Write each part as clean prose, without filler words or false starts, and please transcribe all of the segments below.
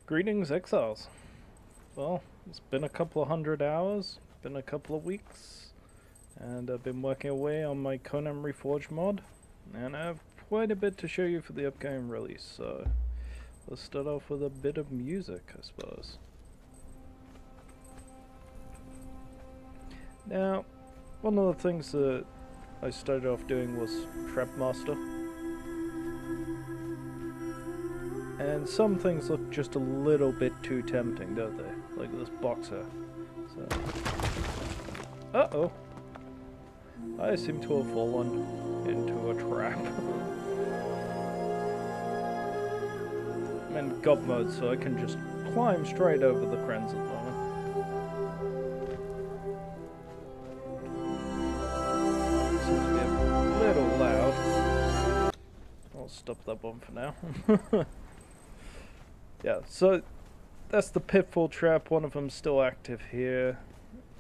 Greetings, Exiles. Well, it's been a couple of 100 hours, been a couple of weeks, and I've been working away on my Conan Reforged mod, and I have quite a bit to show you for the upcoming release, so let's start off with a bit of music, I suppose. Now, one of the things that I started off doing was Trap Master. And some things look just a little bit too tempting, don't they? Like this boxer. So. Uh-oh. I seem to have fallen into a trap. I'm in God mode, so I can just climb straight over the crens at the moment. Seems to be a little loud. I'll stop that one for now. Yeah, so that's the pitfall trap. One of them's still active here.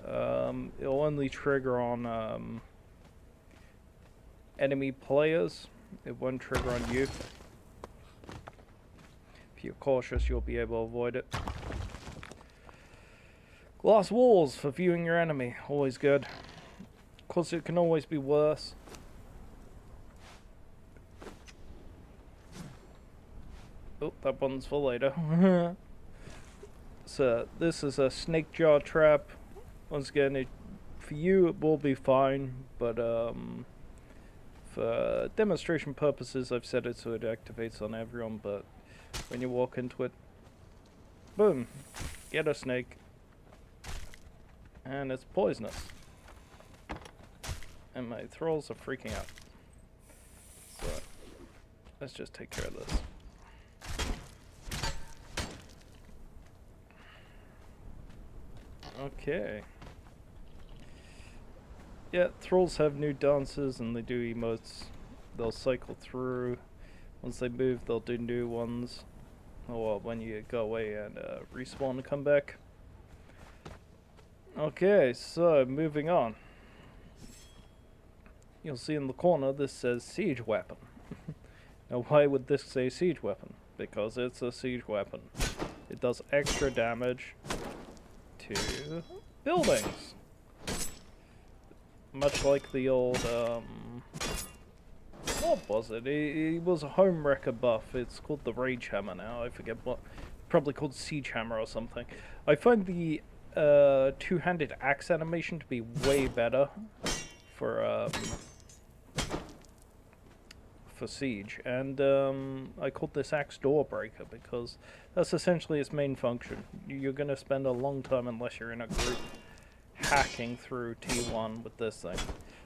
It'll only trigger on enemy players. It won't trigger on you. If you're cautious, you'll be able to avoid it. Glass walls for viewing your enemy. Always good. Of course, it can always be worse. Oh, that one's for later. So, this is a snake jaw trap. Once again, for you it will be fine, but for demonstration purposes I've set it so it activates on everyone, but when you walk into it, boom, get a snake. And it's poisonous. And my thralls are freaking out. So, let's just take care of this. Okay. Yeah, thralls have new dances and they do emotes. They'll cycle through. Once they move, they'll do new ones. Or when you go away and respawn and come back. Okay, so moving on. You'll see in the corner this says siege weapon. Now why would this say siege weapon? Because it's a siege weapon. It does extra damage to buildings. Much like the old, what was it? It was a home wrecker buff. It's called the Rage Hammer now. I forget what. Probably called Siege Hammer or something. I find the two-handed axe animation to be way better for Siege, and I called this axe door breaker because that's essentially its main function. You're going to spend a long time, unless you're in a group, hacking through T1 with this thing.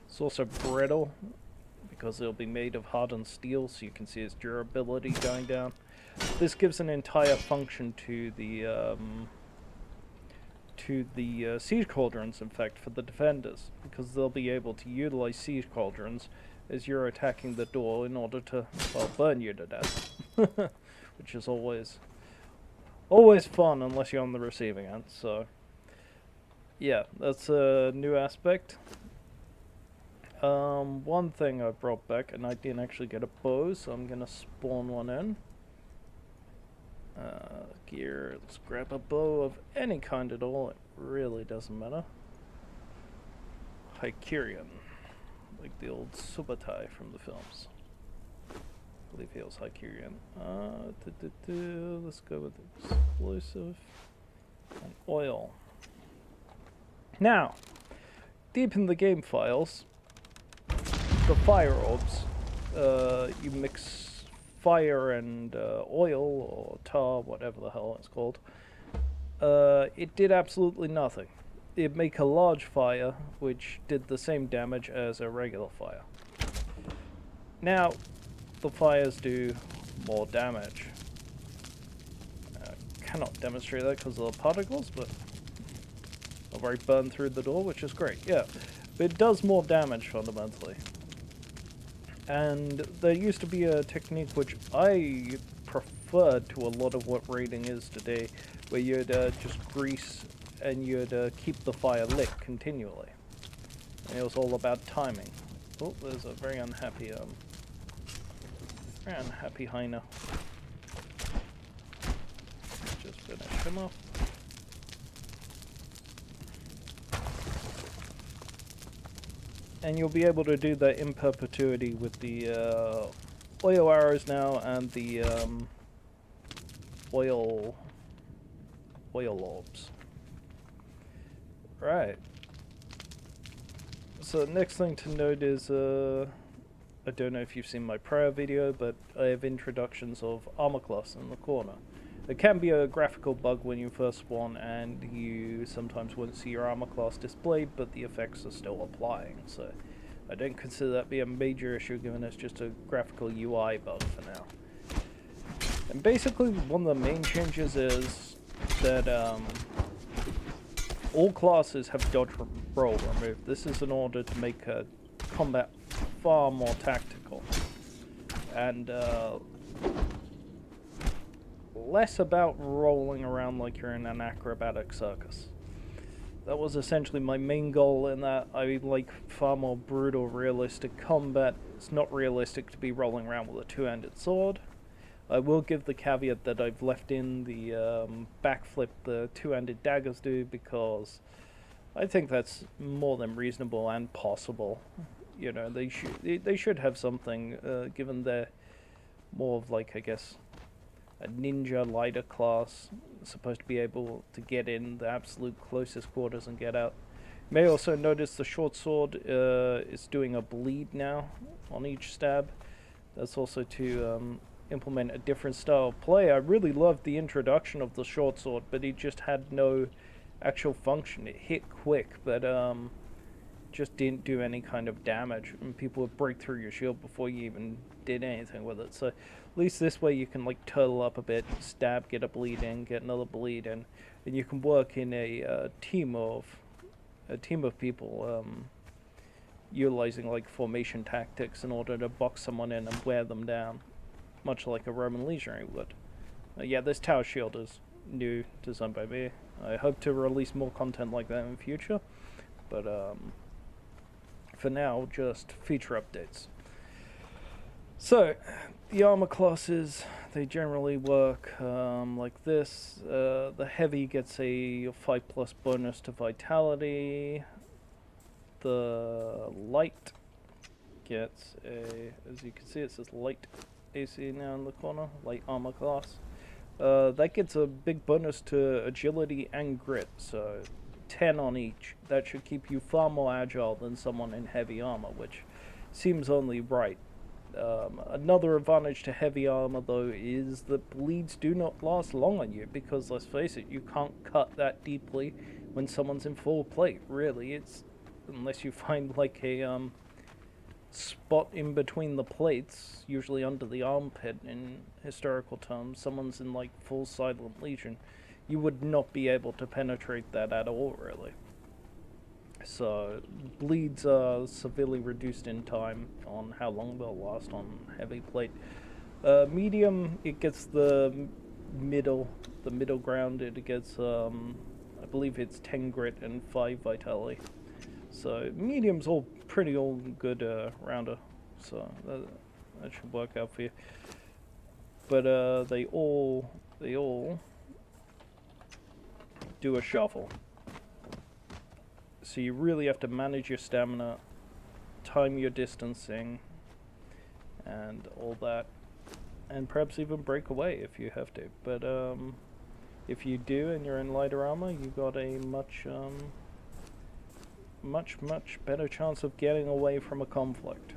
It's also brittle because it'll be made of hardened steel, so you can see its durability going down. This gives an entire function to the siege cauldrons, in fact, for the defenders, because they'll be able to utilize siege cauldrons as you're attacking the door in order to, well, burn you to death. Which is always fun unless you're on the receiving end, so yeah, that's a new aspect. One thing I brought back, and I didn't actually get a bow, so I'm gonna spawn one in. Gear, let's grab a bow of any kind at all, it really doesn't matter. Hyperion. Like the old Subotai from the films. I believe he was Hyperion. Let's go with explosive and oil. Now, deep in the game files, the fire orbs, you mix fire and oil or tar, whatever the hell it's called. It did absolutely nothing. It'd make a large fire, which did the same damage as a regular fire. Now, the fires do more damage. Cannot demonstrate that because of the particles, but I've already burned through the door, which is great, yeah. But it does more damage, fundamentally. And there used to be a technique which I preferred to a lot of what raiding is today, where you'd just grease and you'd keep the fire lit continually. And it was all about timing. Oh, there's a very unhappy hyena. Just him off. And you'll be able to do that in perpetuity with the oil arrows now and the oil orbs. Right. So the next thing to note is, I don't know if you've seen my prior video, but I have introductions of armor class in the corner. There can be a graphical bug when you first spawn, and you sometimes won't see your armor class displayed, but the effects are still applying, so I don't consider that to be a major issue, given it's just a graphical UI bug for now. And basically, one of the main changes is that all classes have dodge roll removed. This is in order to make combat far more tactical and less about rolling around like you're in an acrobatic circus. That was essentially my main goal in that I like far more brutal, realistic combat. It's not realistic to be rolling around with a two-handed sword. I will give the caveat that I've left in the backflip the two-handed daggers do, because I think that's more than reasonable and possible. You know, they should have something, given they're more of like, I guess, a ninja lighter class, supposed to be able to get in the absolute closest quarters and get out. You may also notice the short sword is doing a bleed now on each stab. That's also to implement a different style of play. I really loved the introduction of the short sword, but it just had no actual function. It hit quick, but just didn't do any kind of damage, and people would break through your shield before you even did anything with it. So at least this way you can like turtle up a bit, stab, get a bleed in, get another bleed in, and you can work in a team of people, utilizing like formation tactics in order to box someone in and wear them down, much like a Roman legionary would. Yeah, this tower shield is new, designed by me. I hope to release more content like that in the future, but for now, just feature updates. So, the armor classes, they generally work like this. The heavy gets a 5+ bonus to vitality. The light gets a, as you can see, it says light AC now in the corner, light armor class. That gets a big bonus to agility and grit, so 10 on each. That should keep you far more agile than someone in heavy armor, which seems only right. Another advantage to heavy armor, though, is that bleeds do not last long on you, because, let's face it, you can't cut that deeply when someone's in full plate, really. It's, unless you find, like, a spot in between the plates, usually under the armpit in historical terms, someone's in, like, full Silent Legion, you would not be able to penetrate that at all, really. So, bleeds are severely reduced in time on how long they'll last on heavy plate. Medium, it gets the middle ground. It gets, I believe it's 10 grit and 5 vitality. So, medium's all good rounder. So, that should work out for you. But they all do a shuffle. So you really have to manage your stamina, time your distancing, and all that, and perhaps even break away if you have to. But if you do and you're in lighter armor, you've got a much better chance of getting away from a conflict.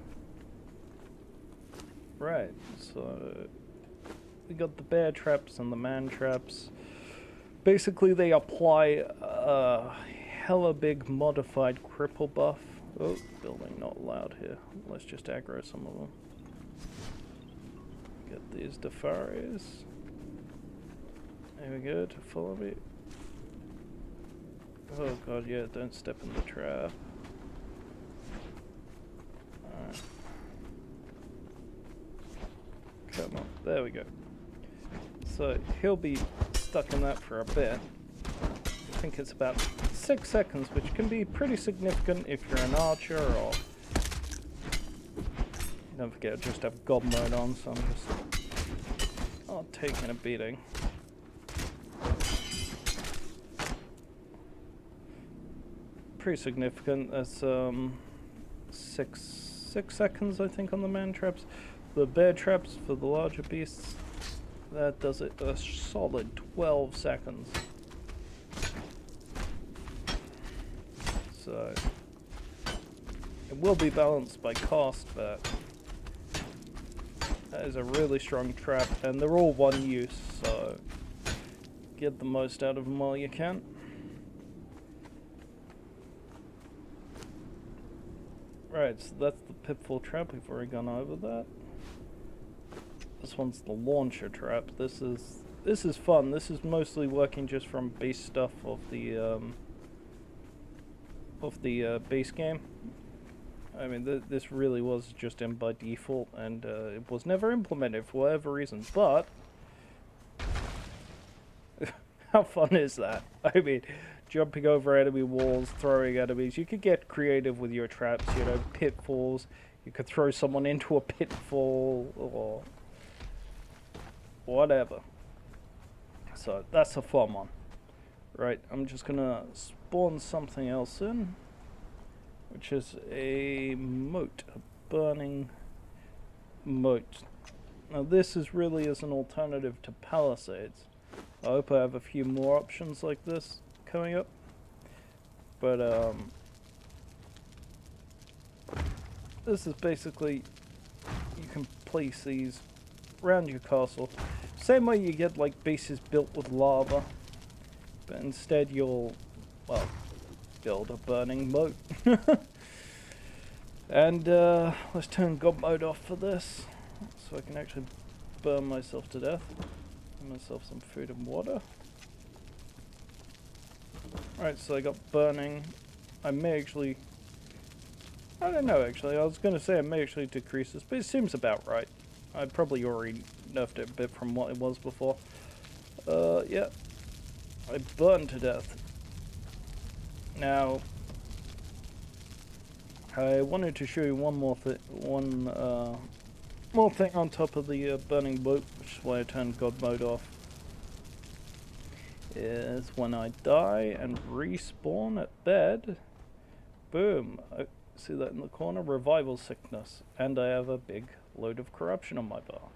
Right, so we got the bear traps and the man traps. Basically, they apply hella big modified cripple buff. Oh, building not allowed here. Let's just aggro some of them. Get these Defaris. There we go, to follow me. Oh god, yeah, don't step in the trap. Alright. Come on, there we go. So, he'll be stuck in that for a bit. I think it's about 6 seconds, which can be pretty significant if you're an archer, or don't forget I just have gob mode on, so I'm just taking a beating. pretty significant. That's 6 seconds, I think, on the man traps. The bear traps for the larger beasts, that does it a solid 12 seconds. So it will be balanced by cost, but that is a really strong trap, and they're all one use, so get the most out of them while you can. Right, so that's the pitfall trap. We've already gone over that. This one's the launcher trap. This is fun. This is mostly working just from base stuff of the base game. I mean, this really was just in by default, and it was never implemented for whatever reason. But how fun is that? I mean, jumping over enemy walls, throwing enemies. You could get creative with your traps, you know, pitfalls. You could throw someone into a pitfall, or whatever. So, that's a fun one. Right, I'm just gonna spawn something else in, which is a moat, a burning moat. Now, this is really as an alternative to palisades. I hope I have a few more options like this coming up, but this is basically, you can place these around your castle, same way you get like bases built with lava, but instead you'll, well, build a burning moat. And let's turn God mode off for this, so I can actually burn myself to death. Give myself some food and water. Right, so I got burning. I may actually, I don't know actually, I was going to say I may actually decrease this, but it seems about right. I probably already nerfed it a bit from what it was before. Yeah. I burned to death. Now, I wanted to show you one more thing, more thing on top of the burning boat, which is why I turned God mode off. Is when I die and respawn at bed, boom, I see that in the corner, revival sickness, and I have a big load of corruption on my bar.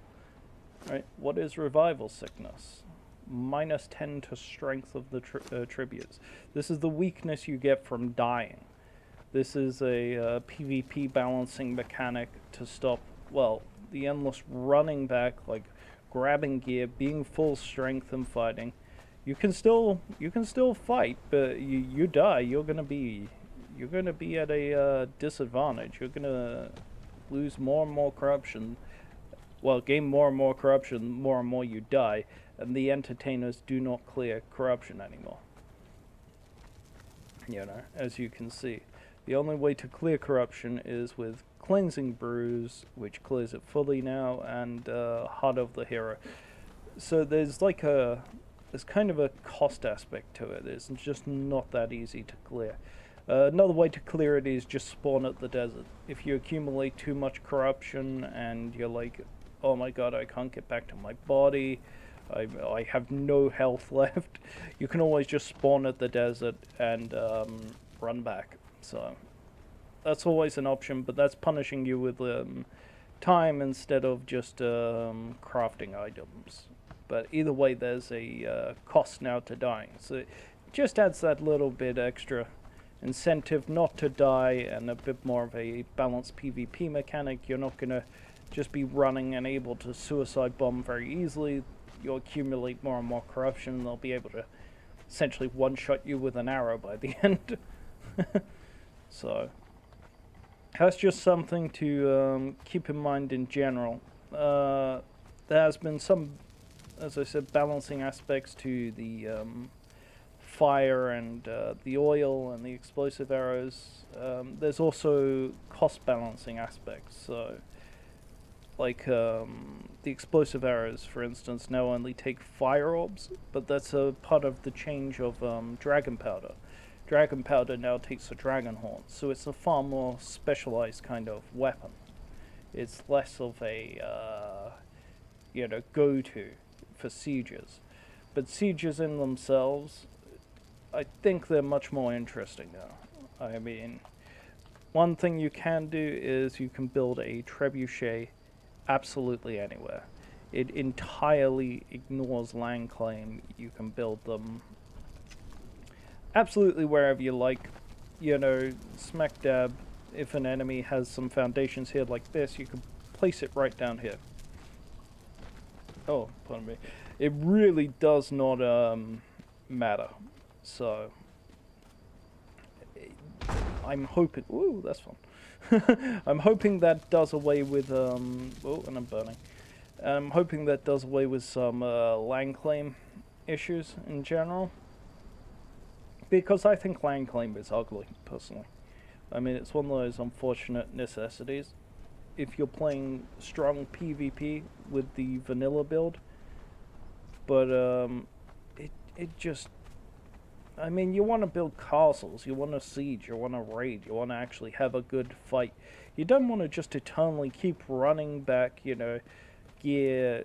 Right, what is revival sickness? -10 to strength of the tributes. This is the weakness you get from dying. This is a PvP balancing mechanic to stop, well, the endless running back, like grabbing gear, being full strength and fighting. You can still fight, but you die, you're gonna be at a disadvantage. You're gonna lose more and more corruption. Well, gain more and more corruption, more and more you die, and the entertainers do not clear corruption anymore. You know, as you can see. The only way to clear corruption is with Cleansing Brews, which clears it fully now, and Heart of the Hero. So there's like there's kind of a cost aspect to it. It's just not that easy to clear. Another way to clear it is just spawn at the desert. If you accumulate too much corruption and you're like, oh my god, I can't get back to my body, I have no health left, you can always just spawn at the desert and run back. So that's always an option, but that's punishing you with time instead of just crafting items. But either way, there's a cost now to dying, so it just adds that little bit extra incentive not to die, and a bit more of a balanced PvP mechanic. You're not going to just be running and able to suicide bomb very easily. You'll accumulate more and more corruption, and they'll be able to essentially one-shot you with an arrow by the end. So that's just something to keep in mind in general. There has been some, as I said, balancing aspects to the fire and the oil and the explosive arrows. There's also cost balancing aspects. So, like the explosive arrows, for instance, now only take fire orbs, but that's a part of the change of dragon powder. Dragon powder now takes a dragon horn, so it's a far more specialized kind of weapon. It's less of a go-to for sieges, but sieges in themselves, I think they're much more interesting now. I mean, one thing you can do is you can build a trebuchet absolutely anywhere. It entirely ignores land claim. You can build them absolutely wherever you like. You know, smack dab, if an enemy has some foundations here like this, you can place it right down here. Oh, pardon me. It really does not matter. So I'm hoping. Ooh, that's fun. I'm hoping that does away with oh, and I'm burning. I'm hoping that does away with some land claim issues in general, because I think land claim is ugly, personally. I mean, it's one of those unfortunate necessities. If you're playing strong PvP with the vanilla build, but it just, I mean, you want to build castles, you want to siege, you want to raid, you want to actually have a good fight. You don't want to just eternally keep running back, you know, gear,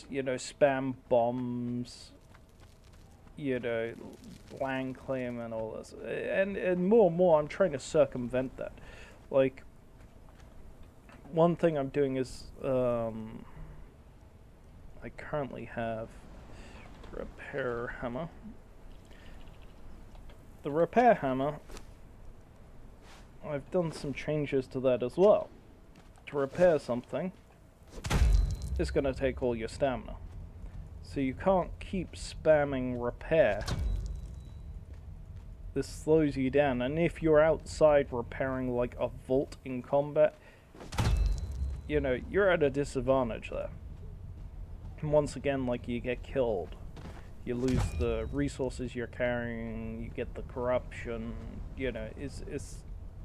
you know, spam bombs, you know, land claim and all this. And more, I'm trying to circumvent that. Like, one thing I'm doing is, I currently have repair hammer. The repair hammer, I've done some changes to that as well. To repair something, it's going to take all your stamina. So you can't keep spamming repair. This slows you down, and if you're outside repairing like a vault in combat, you know, you're at a disadvantage there. And once again, like, you get killed. You lose the resources you're carrying, you get the corruption, you know, it's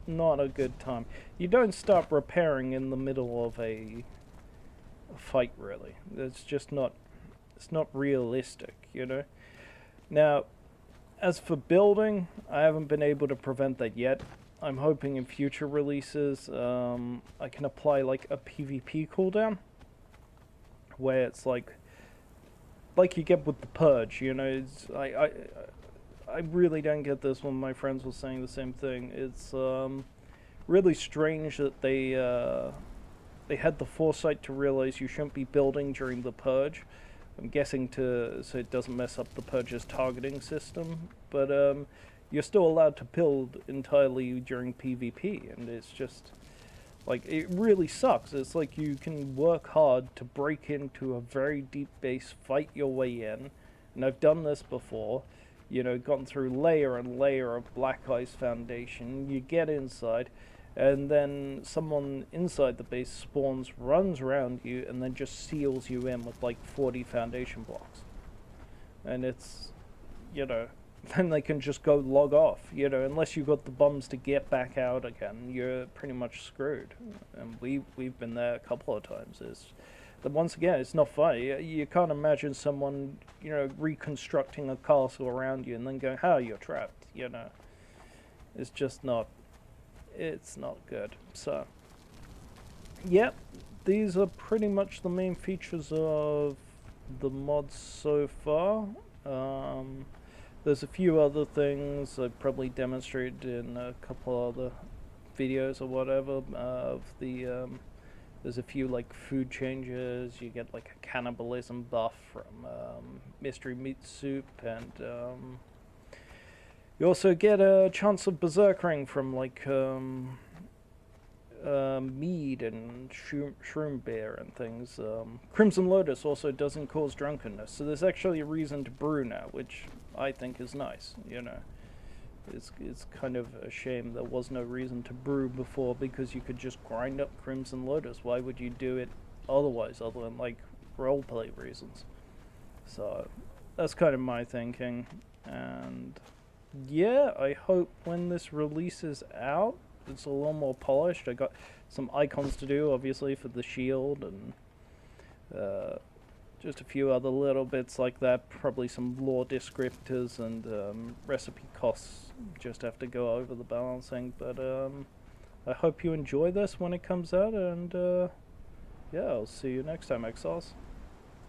not a good time. You don't start repairing in the middle of a fight, really. It's just not, it's not realistic, you know. Now, as for building, I haven't been able to prevent that yet. I'm hoping in future releases, I can apply like a PvP cooldown, where it's like you get with the Purge, you know. It's, I really don't get this when my friends were saying the same thing. It's really strange that they had the foresight to realize you shouldn't be building during the Purge. I'm guessing so it doesn't mess up the Purge's targeting system, but you're still allowed to build entirely during PvP, and it's just, like, it really sucks. It's like you can work hard to break into a very deep base, fight your way in, and I've done this before, you know, gone through layer and layer of Black Ice Foundation, you get inside, and then someone inside the base spawns, runs around you, and then just seals you in with like 40 foundation blocks. And it's, you know, then they can just go log off, you know, unless you've got the bombs to get back out again, you're pretty much screwed. And we've been there a couple of times. But once again, it's not funny. You can't imagine someone, you know, reconstructing a castle around you and then going, "Oh, you're trapped," you know. It's just not, it's not good. So, yep, these are pretty much the main features of the mods so far. There's a few other things I've probably demonstrated in a couple other videos or whatever. There's a few like food changes. You get like a cannibalism buff from mystery meat soup, and you also get a chance of berserkering from like mead and shroom beer and things. Crimson Lotus also doesn't cause drunkenness, so there's actually a reason to brew now, which I think is nice, you know. It's kind of a shame there was no reason to brew before, because you could just grind up Crimson Lotus. Why would you do it otherwise, other than like roleplay reasons? So that's kind of my thinking, and yeah, I hope when this releases out, it's a little more polished. I got some icons to do, obviously, for the shield, and just a few other little bits like that. Probably some lore descriptors and recipe costs. Just have to go over the balancing. But I hope you enjoy this when it comes out, and yeah, I'll see you next time, Exiles.